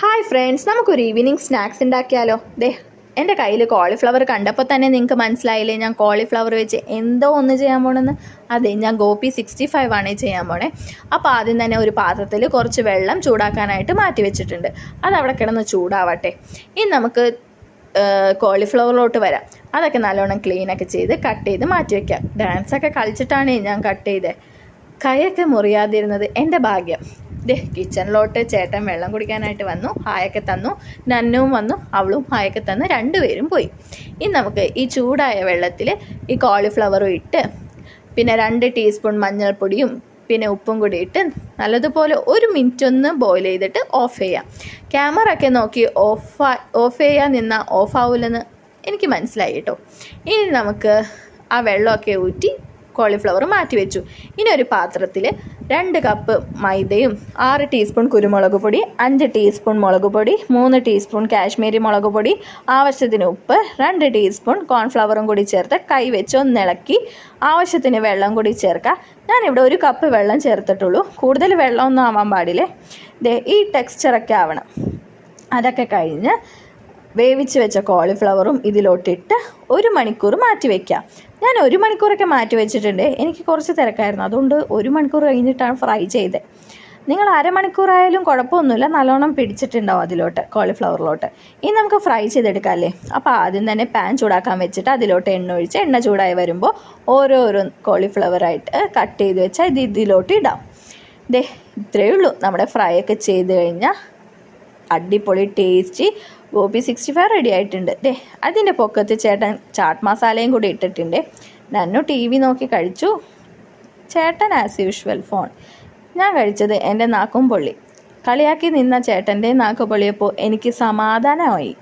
Hi friends, നമുക്കൊരു evening snacks ഉണ്ടാക്കിയാലോ? എൻ്റെ കയ്യിൽ കോളിഫ്ലവർ കണ്ടപ്പോൾ തന്നെ നിങ്ങൾക്ക് മനസ്സിലായില്ലേ ഞാൻ കോളിഫ്ലവർ വെച്ച് എന്തോ ഒന്ന് ചെയ്യാൻ പോണെന്ന്. അതെ, ഞാൻ ഗോപി 65 ആണ് ചെയ്യാൻ പോണേ. അപ്പോൾ ആദ്യം തന്നെ ഒരു പാത്രത്തിൽ കുറച്ച് വെള്ളം ചൂടാക്കാനായിട്ട് മാറ്റി വെച്ചിട്ടുണ്ട്. അതവിടെ കിടന്ന് ചൂടാവട്ടെ. ഇനി നമുക്ക് കോളിഫ്ലവറിലോട്ട് വരാം. അതൊക്കെ നല്ലോണം ക്ലീനൊക്കെ ചെയ്ത് കട്ട് ചെയ്ത് മാറ്റി വയ്ക്കാം. ഡാൻസൊക്കെ കളിച്ചിട്ടാണ് ഞാൻ കട്ട് ചെയ്തത്. കൈയൊക്കെ മുറിയാതിരുന്നത് എൻ്റെ ഭാഗ്യം. കിച്ചണിലോട്ട് ചേട്ടൻ വെള്ളം കുടിക്കാനായിട്ട് വന്നു, ഹായൊക്കെ തന്നു. നന്നുവും വന്നു, അവളും ഹായൊക്കെ തന്ന് രണ്ടുപേരും പോയി. ഇനി നമുക്ക് ഈ ചൂടായ വെള്ളത്തിൽ ഈ കോളിഫ്ലവറും ഇട്ട് പിന്നെ 2 ടീസ്പൂൺ മഞ്ഞൾപ്പൊടിയും പിന്നെ ഉപ്പും കൂടി ഇട്ട് നല്ലതുപോലെ 1 മിനിറ്റ് ഒന്ന് ബോയിൽ ചെയ്തിട്ട് ഓഫ് ചെയ്യാം. ക്യാമറ ഒക്കെ നോക്കി ഓഫ് ചെയ്യാൻ നിന്നാൽ ഓഫാവില്ലെന്ന് എനിക്ക് മനസ്സിലായി കേട്ടോ. ഇനി നമുക്ക് ആ വെള്ളമൊക്കെ ഊറ്റി കോളിഫ്ലവർ മാറ്റി വെച്ചു. ഇനി ഒരു പാത്രത്തിൽ 2 കപ്പ് മൈദയും 6 ടീസ്പൂൺ കുരുമുളക് പൊടി, 5 ടീസ്പൂൺ മുളക് പൊടി, 3 ടീസ്പൂൺ കാശ്മീരി മുളക് പൊടി, ആവശ്യത്തിന് ഉപ്പ്, 2 ടീസ്പൂൺ കോൺഫ്ലവറും കൂടി ചേർത്ത് കൈവച്ച് ഒന്നിളക്കി ആവശ്യത്തിന് വെള്ളം കൂടി ചേർക്കുക. ഞാനിവിടെ 1 കപ്പ് വെള്ളം ചേർത്തിട്ടുള്ളൂ, കൂടുതൽ വെള്ളമൊന്നും ആവാൻ പാടില്ലേ. ഈ ടെക്സ്ചറൊക്കെ ആവണം. അതൊക്കെ കഴിഞ്ഞ് വേവിച്ച് വെച്ച കോളിഫ്ലവറും ഇതിലോട്ടിട്ട് 1 മണിക്കൂർ മാറ്റി വയ്ക്കാം. ഞാൻ 1 മണിക്കൂറൊക്കെ മാറ്റി വെച്ചിട്ടുണ്ട്. എനിക്ക് കുറച്ച് തിരക്കായിരുന്നു, അതുകൊണ്ട് 1 മണിക്കൂർ കഴിഞ്ഞിട്ടാണ് ഫ്രൈ ചെയ്തത്. നിങ്ങൾ അരമണിക്കൂറായാലും കുഴപ്പമൊന്നുമില്ല, നല്ലോണം പിടിച്ചിട്ടുണ്ടാവും അതിലോട്ട് കോളിഫ്ലവറിലോട്ട്. ഇനി നമുക്ക് ഫ്രൈ ചെയ്തെടുക്കാം അല്ലേ. അപ്പോൾ ആദ്യം തന്നെ പാൻ ചൂടാക്കാൻ വെച്ചിട്ട് അതിലോട്ട് എണ്ണ ഒഴിച്ച് എണ്ണ ചൂടായി വരുമ്പോൾ ഓരോരോ കോളിഫ്ലവറായിട്ട് കട്ട് ചെയ്ത് വെച്ചാൽ ഇതിലോട്ട് ഇടാം. ഇത്രയേ ഉള്ളൂ. നമ്മുടെ ഫ്രൈ ഒക്കെ ചെയ്ത് കഴിഞ്ഞാൽ അടിപൊളി ടേസ്റ്റി ഗോപി 65 റെഡി ആയിട്ടുണ്ട്. അതിൻ്റെ പൊക്കത്ത് ചേട്ടൻ ചാട്ട് മസാലയും കൂടി ഇട്ടിട്ടുണ്ട്. നന്നു TV നോക്കി കഴിച്ചു, ചേട്ടൻ ആസ് യൂഷ്വൽ ഫോൺ. ഞാൻ കഴിച്ചത് എൻ്റെ നാക്കും പൊള്ളി. കളിയാക്കി നിന്ന ചേട്ടൻ്റെ നാക്ക് പൊള്ളിയപ്പോൾ എനിക്ക് സമാധാനമായി.